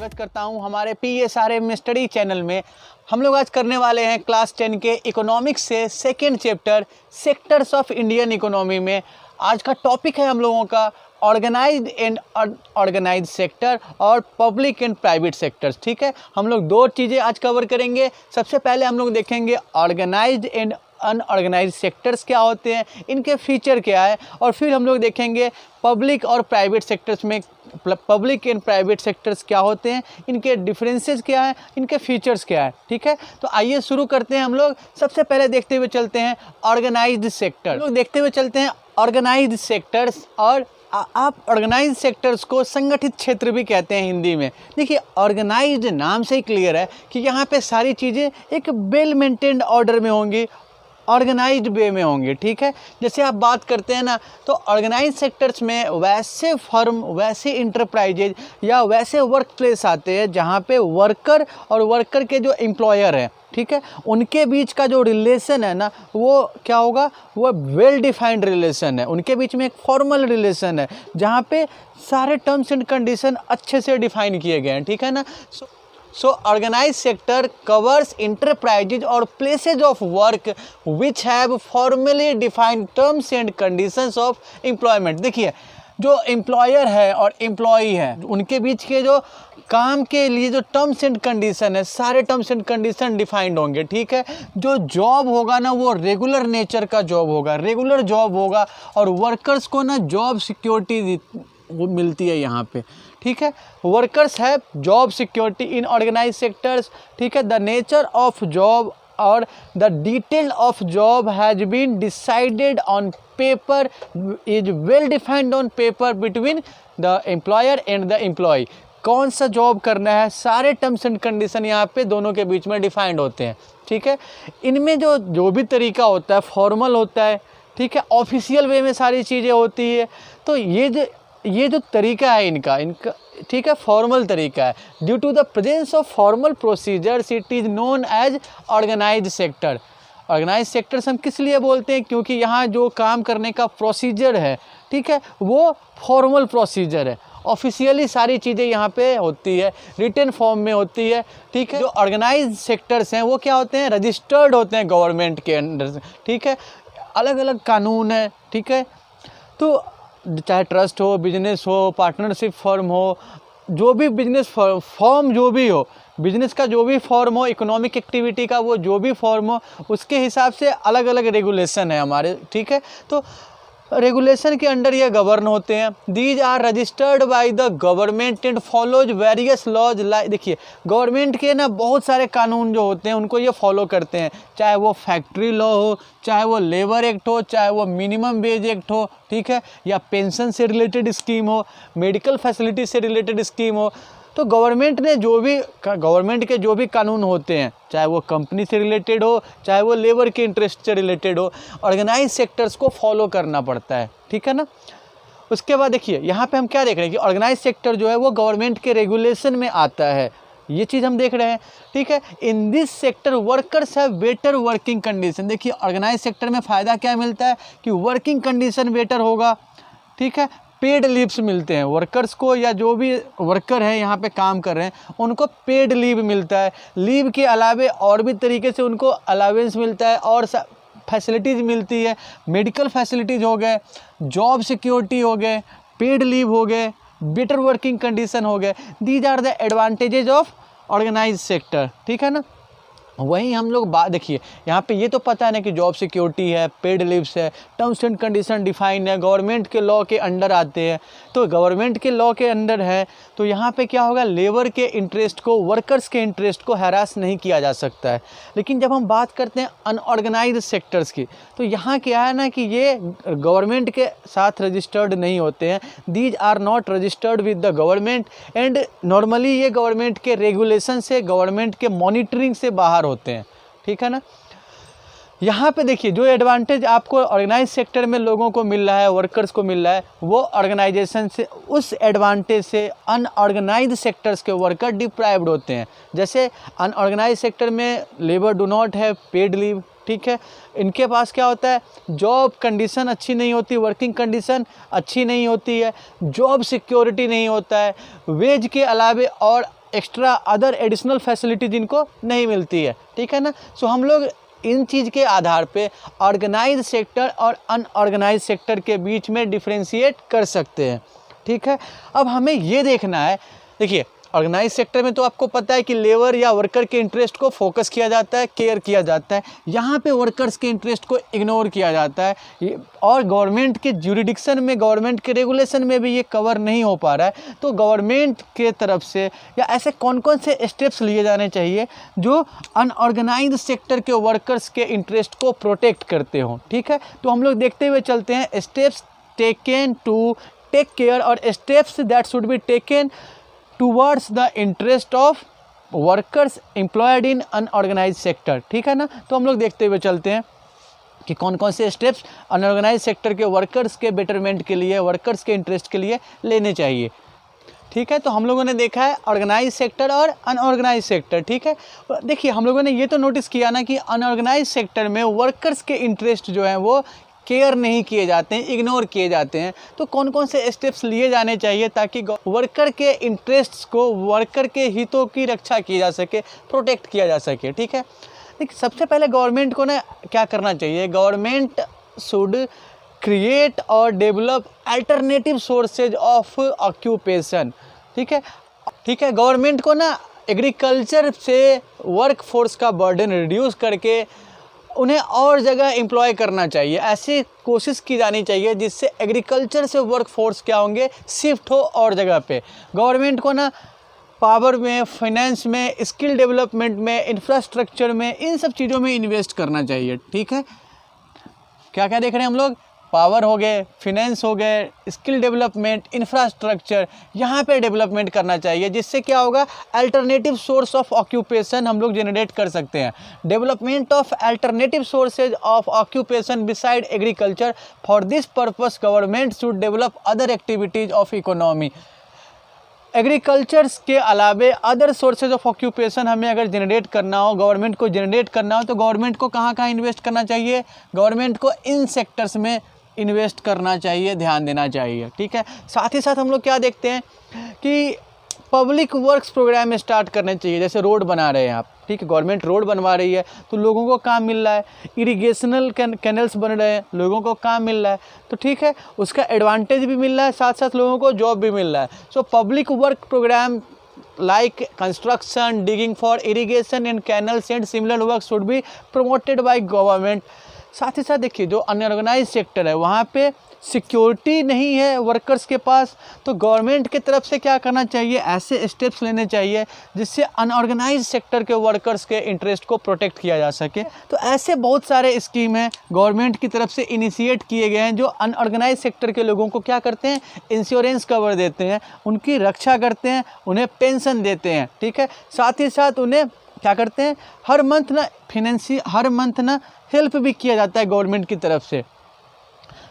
स्वागत करता हूं हमारे PSRM स्टडी चैनल में। हम लोग आज करने वाले हैं क्लास 10 के इकोनॉमिक्स से second chapter sectors of Indian economy में। आज का टॉपिक है हम लोगों का ऑर्गेनाइज्ड एंड अनऑर्गेनाइज्ड सेक्टर और पब्लिक एंड प्राइवेट सेक्टर्स। ठीक है, हम लोग दो चीज़ें आज कवर करेंगे। सबसे पहले हम लोग देखेंगे ऑर्गेनाइज्ड एंड अनऑर्गेनाइज्ड सेक्टर्स क्या होते हैं, इनके फीचर क्या है, और फिर हम लोग देखेंगे पब्लिक और प्राइवेट सेक्टर्स में पब्लिक एंड प्राइवेट सेक्टर्स क्या होते हैं, इनके डिफरेंसेस क्या हैं, इनके फीचर्स क्या है। ठीक है, तो आइए शुरू करते हैं। हम लोग सबसे पहले देखते हुए चलते हैं ऑर्गेनाइज्ड सेक्टर। लोग देखते हुए चलते हैं ऑर्गेनाइज्ड सेक्टर्स, और आप ऑर्गेनाइज्ड सेक्टर्स को संगठित क्षेत्र भी कहते हैं हिंदी में। देखिए, ऑर्गेनाइज्ड नाम से ही क्लियर है कि यहाँ पे सारी चीज़ें एक वेल मेंटेन्ड ऑर्डर में होंगी, ऑर्गेनाइज्ड वे में होंगे। ठीक है, जैसे आप बात करते हैं ना, तो ऑर्गेनाइज्ड सेक्टर्स में वैसे फर्म, वैसे इंटरप्राइजेज या वैसे वर्क प्लेस आते हैं जहाँ पे वर्कर और वर्कर के जो एम्प्लॉयर हैं, ठीक है, उनके बीच का जो रिलेशन है ना, वो क्या होगा, वो वेल डिफाइंड रिलेशन है। उनके बीच में एक फॉर्मल रिलेशन है जहाँ पे सारे टर्म्स एंड कंडीशन अच्छे से डिफाइन किए गए हैं। ठीक है ना। So organized sector covers enterprises or places of work which have formally defined terms and conditions of employment। देखिए, जो एम्प्लॉयर है और एम्प्लॉई है, उनके बीच के जो काम के लिए जो टर्म्स एंड कंडीशन है, सारे टर्म्स एंड कंडीशन डिफाइंड होंगे। ठीक है, जो जॉब होगा ना, वो रेगुलर नेचर का जॉब होगा, रेगुलर जॉब होगा, और वर्कर्स को ना जॉब सिक्योरिटी वो मिलती है यहाँ पे। ठीक है, workers have job security in organised sectors. ठीक है, द नेचर ऑफ जॉब और the detail of job has been decided on paper, is well defined on paper between the employer and the employee. कौन सा job करना है, सारे terms and condition यहाँ पे दोनों के बीच में डिफाइंड होते हैं। ठीक है, इनमें जो भी तरीका होता है फॉर्मल होता है, ठीक है, ऑफिशियल वे में सारी चीज़ें होती है। तो ये जो तरीका है इनका ठीक है, फॉर्मल तरीका है। Due to the presence of formal procedures it is known as organised sector. Organised sectors हम किस लिए बोलते हैं, क्योंकि यहाँ जो काम करने का प्रोसीजर है, ठीक है, वो फॉर्मल प्रोसीजर है। ऑफिशियली सारी चीज़ें यहाँ पे होती है, रिटन फॉर्म में होती है। ठीक है, जो ऑर्गेनाइज्ड सेक्टर्स हैं वो क्या होते हैं, रजिस्टर्ड होते हैं गवर्नमेंट के अंडर। ठीक है, अलग अलग कानून है। ठीक है, तो चाहे ट्रस्ट हो, बिजनेस हो, पार्टनरशिप फर्म हो, जो भी बिजनेस फॉर्म जो भी हो, बिजनेस का जो भी फॉर्म हो, इकोनॉमिक एक्टिविटी का वो जो भी फॉर्म हो, उसके हिसाब से अलग अलग रेगुलेशन है हमारे। ठीक है, तो रेगुलेशन के अंडर ये गवर्न होते हैं। These are registered by the government and follows various laws. देखिए, गवर्नमेंट के ना बहुत सारे कानून जो होते हैं उनको ये फॉलो करते हैं, चाहे वो फैक्ट्री लॉ हो, चाहे वो लेबर एक्ट हो, चाहे वो मिनिमम वेज एक्ट हो, ठीक है, या पेंशन से रिलेटेड स्कीम हो, मेडिकल फैसिलिटी से रिलेटेड स्कीम हो। तो गवर्नमेंट के जो भी कानून होते हैं, चाहे वो कंपनी से रिलेटेड हो, चाहे वो लेबर के इंटरेस्ट से रिलेटेड हो, ऑर्गेनाइज सेक्टर्स को फॉलो करना पड़ता है। ठीक है ना। उसके बाद देखिए, यहाँ पे हम क्या देख रहे हैं कि ऑर्गेनाइज सेक्टर जो है वो गवर्नमेंट के रेगुलेशन में आता है, ये चीज़ हम देख रहे हैं। ठीक है, in this sector workers have better working condition. देखिए, ऑर्गेनाइज सेक्टर में फ़ायदा क्या मिलता है कि वर्किंग कंडीशन बेटर होगा। ठीक है, पेड लीव्स मिलते हैं वर्कर्स को, या जो भी वर्कर हैं यहाँ पे काम कर रहे हैं उनको पेड लीव मिलता है। लीव के अलावे और भी तरीके से उनको अलावेंस मिलता है और फैसिलिटीज़ मिलती है। मेडिकल फैसिलिटीज़ हो गए, जॉब सिक्योरिटी हो गए, पेड लीव हो गए, बेटर वर्किंग कंडीशन हो गए। These are the advantages of organise sector. ठीक है ना। वहीं हम लोग बात देखिए, यहाँ पे ये तो पता है ना कि जॉब सिक्योरिटी है, पेड लीव्स है, टर्म्स एंड कंडीशन डिफाइन है, गवर्नमेंट के लॉ के अंडर आते हैं। तो गवर्नमेंट के लॉ के अंडर है तो यहाँ पे क्या होगा, लेबर के इंटरेस्ट को, वर्कर्स के इंटरेस्ट को हैरास नहीं किया जा सकता है। लेकिन जब हम बात करते हैं अनऑर्गेनाइज्ड सेक्टर्स की, तो यहाँ क्या है ना कि ये गवर्नमेंट के साथ रजिस्टर्ड नहीं होते हैं। These are not registered with the government and normally ये गवर्नमेंट के रेगुलेशन से, गवर्नमेंट के मॉनिटरिंग से बाहर होते हैं। ठीक है ना। यहाँ पे देखिए, जो एडवांटेज आपको ऑर्गेनाइज सेक्टर में लोगों को मिल रहा है, वर्कर्स को मिल रहा है, वो ऑर्गेनाइजेशन से, उस एडवांटेज से अनऑर्गेनाइज सेक्टर्स के वर्कर डिप्राइव्ड होते हैं। जैसे अनऑर्गेनाइज सेक्टर में labour do not have paid leave. ठीक है, इनके पास क्या होता है, जॉब कंडीशन अच्छी नहीं होती, वर्किंग कंडीशन अच्छी नहीं होती है, जॉब सिक्योरिटी नहीं होता है, वेज के अलावे और एक्स्ट्रा अदर एडिशनल फैसिलिटी जिनको नहीं मिलती है, ठीक है ना। सो हम लोग इन चीज़ के आधार पे ऑर्गेनाइज सेक्टर और अनऑर्गेनाइज सेक्टर के बीच में डिफ्रेंशिएट कर सकते हैं, ठीक है। अब हमें ये देखना है, देखिए ऑर्गेनाइज सेक्टर में तो आपको पता है कि लेबर या वर्कर के इंटरेस्ट को फोकस किया जाता है, केयर किया जाता है। यहाँ पे वर्कर्स के इंटरेस्ट को इग्नोर किया जाता है और गवर्नमेंट के ज्यूरिडिक्शन में, गवर्नमेंट के रेगुलेशन में भी ये कवर नहीं हो पा रहा है। तो गवर्नमेंट के तरफ से या ऐसे कौन कौन से स्टेप्स लिए जाने चाहिए जो अनऑर्गेनाइज सेक्टर के वर्कर्स के इंटरेस्ट को प्रोटेक्ट करते हों, ठीक है। तो हम लोग देखते हुए चलते हैं steps taken to take care और steps that should be taken towards the interest of workers employed in unorganised sector, ठीक है ना। तो हम लोग देखते हुए चलते हैं कि कौन कौन से स्टेप्स अनऑर्गेनाइज सेक्टर के वर्कर्स के बेटरमेंट के लिए, वर्कर्स के इंटरेस्ट के लिए लेने चाहिए, ठीक है। तो हम लोगों ने देखा है ऑर्गेनाइज सेक्टर और अनऑर्गेनाइज सेक्टर, ठीक है। देखिए हम लोगों ने ये तो नोटिस किया ना कि अनऑर्गेनाइज सेक्टर में वर्कर्स के इंटरेस्ट जो हैं वो केयर नहीं किए जाते हैं, इग्नोर किए जाते हैं। तो कौन कौन से स्टेप्स लिए जाने चाहिए ताकि वर्कर के इंटरेस्ट्स को, वर्कर के हितों की रक्षा की जा सके, प्रोटेक्ट किया जा सके, ठीक है। देखिए सबसे पहले गवर्नमेंट को ना क्या करना चाहिए, गवर्नमेंट शुड क्रिएट और develop alternative sources of occupation, ठीक है, ठीक है। गवर्नमेंट को ना एग्रीकल्चर से वर्क फोर्स का बर्डन रिड्यूस करके उन्हें और जगह एम्प्लॉय करना चाहिए। ऐसी कोशिश की जानी चाहिए जिससे एग्रीकल्चर से वर्क फोर्स क्या होंगे, शिफ्ट हो और जगह पे। गवर्नमेंट को ना पावर में, फाइनेंस में, स्किल डेवलपमेंट में, इंफ्रास्ट्रक्चर में, इन सब चीज़ों में इन्वेस्ट करना चाहिए, ठीक है। क्या क्या देख रहे हैं हम लोग, पावर हो गए, फिनेंस हो गए, स्किल डेवलपमेंट, इंफ्रास्ट्रक्चर, यहाँ पे डेवलपमेंट करना चाहिए जिससे क्या होगा, अल्टरनेटिव सोर्स ऑफ ऑक्यूपेशन हम लोग जनरेट कर सकते हैं। Development of alternative sources of occupation beside agriculture, for this purpose government should develop other activities of economy. Agricultures के अलावे अदर सोर्सेज ऑफ ऑक्यूपेशन हमें अगर जनरेट करना हो, गवर्नमेंट को जनरेट करना हो, तो गवर्नमेंट को कहाँ कहाँ इन्वेस्ट करना चाहिए, गवर्नमेंट को इन सेक्टर्स में इन्वेस्ट करना चाहिए, ध्यान देना चाहिए, ठीक है। साथ ही साथ हम लोग क्या देखते हैं कि पब्लिक वर्क्स प्रोग्राम स्टार्ट करने चाहिए, जैसे रोड बना रहे हैं आप, ठीक है, गवर्नमेंट रोड बनवा रही है तो लोगों को काम मिल रहा है, इरिगेशनल कैनल्स बन रहे हैं, लोगों को काम मिल रहा है, तो ठीक है, उसका एडवांटेज भी मिल रहा है, साथ साथ लोगों को जॉब भी मिल रहा है। So public work programme like construction, digging for irrigation and canals and similar work should be promoted by government। साथ ही साथ देखिए जो अनऑर्गेनाइज सेक्टर है वहाँ पे सिक्योरिटी नहीं है वर्कर्स के पास, तो गवर्नमेंट की तरफ से क्या करना चाहिए, ऐसे स्टेप्स लेने चाहिए जिससे अनऑर्गेनाइज सेक्टर के वर्कर्स के इंटरेस्ट को प्रोटेक्ट किया जा सके। तो ऐसे बहुत सारे स्कीम हैं गवर्नमेंट की तरफ से इनिशिएट किए गए हैं जो अनऑर्गेनाइज सेक्टर के लोगों को क्या करते हैं, इंश्योरेंस कवर देते हैं, उनकी रक्षा करते हैं, उन्हें पेंशन देते हैं, ठीक है। साथ ही साथ उन्हें क्या करते हैं, हर मंथ ना हेल्प भी किया जाता है गवर्नमेंट की तरफ से।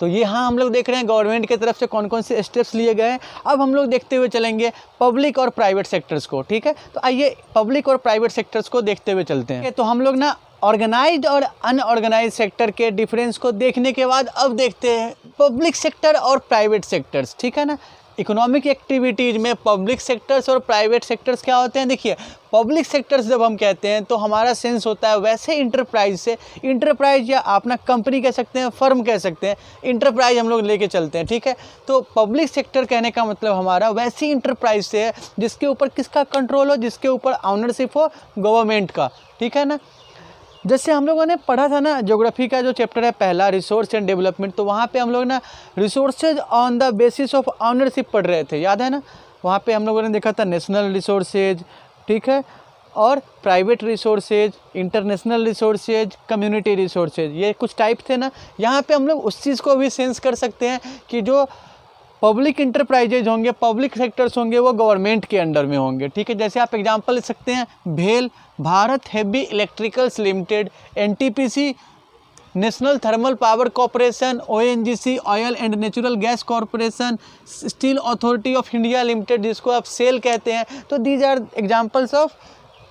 तो ये हाँ हम लोग देख रहे हैं गवर्नमेंट की तरफ से कौन कौन से स्टेप्स लिए गए हैं। अब हम लोग देखते हुए चलेंगे पब्लिक और प्राइवेट सेक्टर्स को, ठीक है। तो आइए पब्लिक और प्राइवेट सेक्टर्स को देखते हुए चलते हैं। तो हम लोग ना ऑर्गेनाइज्ड और अनऑर्गेनाइज्ड सेक्टर के डिफरेंस को देखने के बाद अब देखते हैं पब्लिक सेक्टर और प्राइवेट सेक्टर्स, ठीक है ना। इकोनॉमिक एक्टिविटीज़ में पब्लिक सेक्टर्स और प्राइवेट सेक्टर्स क्या होते हैं, देखिए पब्लिक सेक्टर्स जब हम कहते हैं तो हमारा सेंस होता है वैसे इंटरप्राइज से, इंटरप्राइज या अपना कंपनी कह सकते हैं, फर्म कह सकते हैं, इंटरप्राइज हम लोग लेके चलते हैं, ठीक है। तो पब्लिक सेक्टर कहने का मतलब हमारा वैसी इंटरप्राइज से है जिसके ऊपर किसका कंट्रोल हो, जिसके ऊपर ऑनरशिप हो गवर्नमेंट का, ठीक है ना। जैसे हम लोगों ने पढ़ा था ना ज्योग्राफी का जो चैप्टर है पहला, रिसोर्स एंड डेवलपमेंट, तो वहाँ पे हम लोग ना resources on the basis of ownership पढ़ रहे थे, याद है ना। वहाँ पे हम लोगों ने देखा था नेशनल रिसोर्सेज, ठीक है, और private resources, international resources, community resources, ये कुछ टाइप थे ना। यहाँ पे हम लोग उस चीज़ को भी सेंस कर सकते हैं कि जो पब्लिक इंटरप्राइजेज होंगे, पब्लिक सेक्टर्स होंगे, वो गवर्नमेंट के अंडर में होंगे, ठीक है। जैसे आप एग्जांपल ले सकते हैं भेल, Bharat heavy electricals limited, NTPC, national thermal power corporation, ONGC, oil and natural gas corporation, steel authority of India limited जिसको आप सेल कहते हैं। तो these are examples of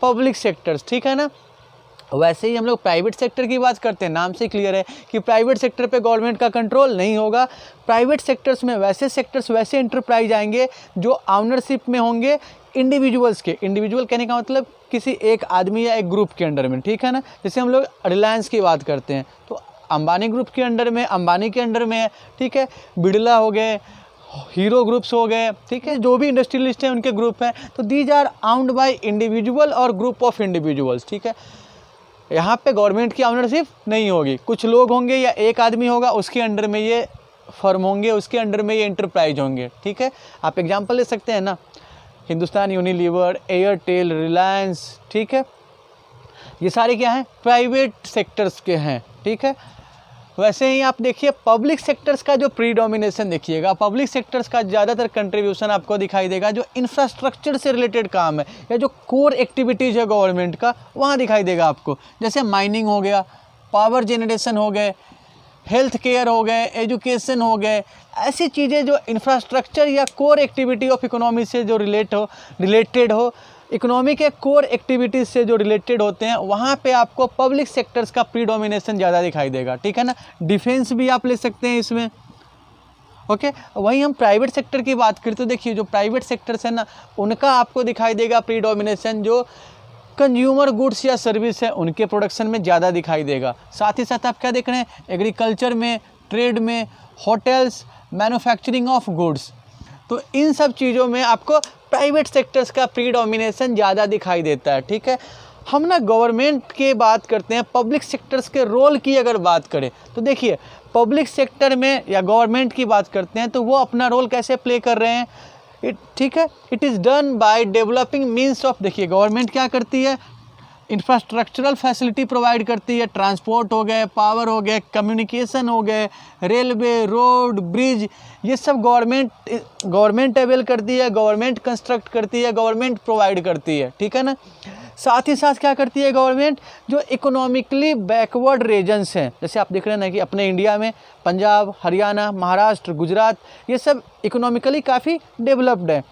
public sectors, ठीक है ना। वैसे ही हम लोग प्राइवेट सेक्टर की बात करते हैं, नाम से क्लियर है कि प्राइवेट सेक्टर पे गवर्नमेंट का कंट्रोल नहीं होगा। प्राइवेट सेक्टर्स में वैसे एंटरप्राइज आएंगे जो ऑनरशिप में होंगे इंडिविजुअल्स के। इंडिविजुअल कहने का मतलब किसी एक आदमी या एक ग्रुप के अंडर में, ठीक है ना। जैसे हम लोग रिलायंस की बात करते हैं तो अंबानी ग्रुप के अंडर में, अंबानी के अंडर में है, ठीक है। बिड़ला हो गए, हीरो ग्रुप्स हो गए, ठीक है, जो भी इंडस्ट्रियलिस्ट हैं उनके ग्रुप हैं। तो these are owned by individual और ग्रुप ऑफ इंडिविजुअल्स, ठीक है। यहाँ पे गवर्नमेंट की ऑनरशिप नहीं होगी, कुछ लोग होंगे या एक आदमी होगा, उसके अंडर में ये फर्म होंगे, उसके अंडर में ये इंटरप्राइज होंगे, ठीक है। आप एग्जांपल ले सकते हैं ना, हिंदुस्तान यूनिलीवर, एयरटेल, रिलायंस, ठीक है। ये सारे क्या हैं, प्राइवेट सेक्टर्स के हैं, ठीक है। वैसे ही आप देखिए पब्लिक सेक्टर्स का जो प्रीडोमिनेशन देखिएगा, पब्लिक सेक्टर्स का ज़्यादातर कंट्रीब्यूशन आपको दिखाई देगा जो इंफ्रास्ट्रक्चर से रिलेटेड काम है या जो कोर एक्टिविटीज़ है गवर्नमेंट का, वहाँ दिखाई देगा आपको। जैसे माइनिंग हो गया, पावर जनरेशन हो गए, हेल्थ केयर हो गए, एजुकेशन हो गए, ऐसी चीज़ें जो इंफ्रास्ट्रक्चर या कोर एक्टिविटी ऑफ इकोनॉमी से जो रिलेटेड हो, इकोनॉमी के कोर एक्टिविटीज़ से जो रिलेटेड होते हैं, वहाँ पे आपको पब्लिक सेक्टर्स का प्रीडोमिनेशन ज़्यादा दिखाई देगा, ठीक है ना। डिफेंस भी आप ले सकते हैं इसमें, ओके। वहीं हम प्राइवेट सेक्टर की बात करें तो देखिए जो प्राइवेट सेक्टर्स है ना, उनका आपको दिखाई देगा प्रीडोमिनेशन जो कंज्यूमर गुड्स या सर्विस है उनके प्रोडक्शन में ज़्यादा दिखाई देगा। साथ ही साथ आप क्या देख रहे हैं, एग्रीकल्चर में, ट्रेड में, होटल्स, मैन्युफैक्चरिंग ऑफ गुड्स, तो इन सब चीज़ों में आपको प्राइवेट सेक्टर्स का प्रीडोमिनेशन ज़्यादा दिखाई देता है, ठीक है। हम ना गवर्नमेंट की बात करते हैं, पब्लिक सेक्टर्स के रोल की अगर बात करें तो देखिए पब्लिक सेक्टर में या गवर्नमेंट की बात करते हैं तो वो अपना रोल कैसे प्ले कर रहे हैं, ठीक है। It is done by developing means of, देखिए गवर्नमेंट क्या करती है, इंफ्रास्ट्रक्चरल फैसिलिटी प्रोवाइड करती है, ट्रांसपोर्ट हो गए, पावर हो गए, कम्युनिकेशन हो गए, रेलवे, रोड, ब्रिज, ये सब गवर्नमेंट अवेल करती है, गवर्नमेंट कंस्ट्रक्ट करती है, गवर्नमेंट प्रोवाइड करती है, ठीक है ना। साथ ही साथ क्या करती है गवर्नमेंट, जो इकोनॉमिकली बैकवर्ड रीजन्स हैं, जैसे आप देख रहे हैं ना कि अपने इंडिया में पंजाब, हरियाणा, महाराष्ट्र, गुजरात, ये सब इकोनॉमिकली काफ़ी डेवलप्ड है।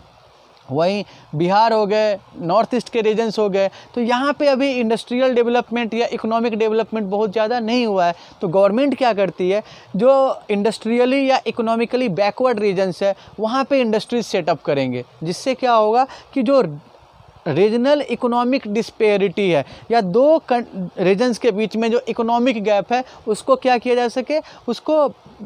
वहीं बिहार हो गए, नॉर्थ ईस्ट के रीजन्स हो गए, तो यहाँ पे अभी इंडस्ट्रियल डेवलपमेंट या इकोनॉमिक डेवलपमेंट बहुत ज़्यादा नहीं हुआ है। तो गवर्नमेंट क्या करती है, जो इंडस्ट्रियली या इकोनॉमिकली बैकवर्ड रीजन्स है वहाँ पे इंडस्ट्रीज सेटअप करेंगे, जिससे क्या होगा कि जो रीजनल इकोनॉमिक डिस्पेरिटी है या दो रीजन्स के बीच में जो इकोनॉमिक गैप है उसको क्या किया जा सके, उसको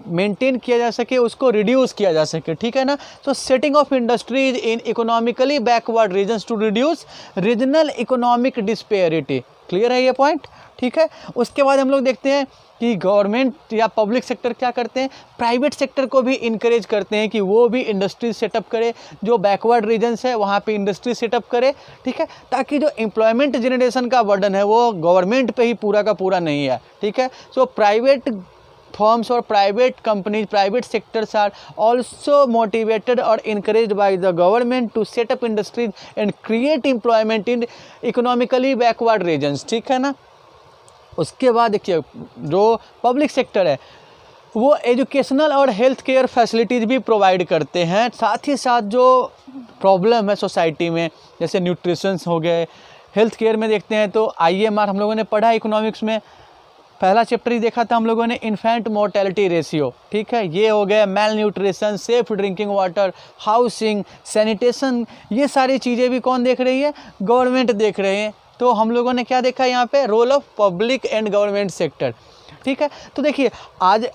मेंटेन किया जा सके, उसको रिड्यूस किया जा सके, ठीक है ना। तो setting of industries in economically backward regions to reduce regional economic disparity, clear है ये पॉइंट, ठीक है। उसके बाद हम लोग देखते हैं कि गवर्नमेंट या पब्लिक सेक्टर क्या करते हैं, प्राइवेट सेक्टर को भी इनकरेज करते हैं कि वो भी इंडस्ट्री सेटअप करे, जो बैकवर्ड रीजन्स है वहाँ पे इंडस्ट्री सेटअप करे, ठीक है, ताकि जो एम्प्लॉयमेंट जनरेशन का बर्डन है वो गवर्नमेंट पे ही पूरा का पूरा नहीं है, ठीक है। सो प्राइवेट फर्म्स और private companies, private sectors are also motivated और encouraged by the government to set up industries and create employment in economically backward regions, ठीक है ना। उसके बाद देखिए जो पब्लिक सेक्टर है वो एजुकेशनल और हेल्थ केयर फैसिलिटीज़ भी प्रोवाइड करते हैं। साथ ही साथ जो प्रॉब्लम है सोसाइटी में, जैसे न्यूट्रिशंस हो गए, हेल्थ केयर में देखते हैं तो IMR हम लोगों ने पढ़ा इकोनॉमिक्स में, पहला चैप्टर ही देखा था हम लोगों ने, इन्फेंट मोर्टेलिटी रेशियो, ठीक है। ये हो गया mail nutrition, safe drinking water, housing, sanitation, ये सारी चीज़ें भी कौन देख रही है, गवर्नमेंट देख रहे हैं। तो हम लोगों ने क्या देखा यहाँ पे, role of public and government sector, ठीक है। तो देखिए आज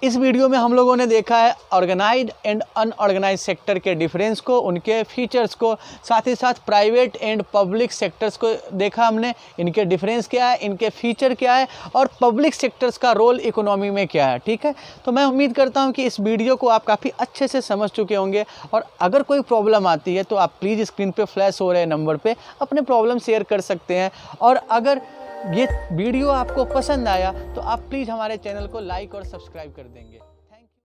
इस वीडियो में हम लोगों ने देखा है ऑर्गेनाइज्ड एंड अनऑर्गेनाइज्ड सेक्टर के डिफरेंस को, उनके फीचर्स को, साथ ही साथ प्राइवेट एंड पब्लिक सेक्टर्स को देखा हमने, इनके डिफरेंस क्या है, इनके फीचर क्या है और पब्लिक सेक्टर्स का रोल इकोनॉमी में क्या है, ठीक है। तो मैं उम्मीद करता हूं कि इस वीडियो को आप काफ़ी अच्छे से समझ चुके होंगे और अगर कोई प्रॉब्लम आती है तो आप प्लीज़ स्क्रीन पर फ्लैश हो रहे नंबर पर अपने प्रॉब्लम शेयर कर सकते हैं। और अगर ये वीडियो आपको पसंद आया तो आप प्लीज़ हमारे चैनल को लाइक और सब्सक्राइब कर देंगे।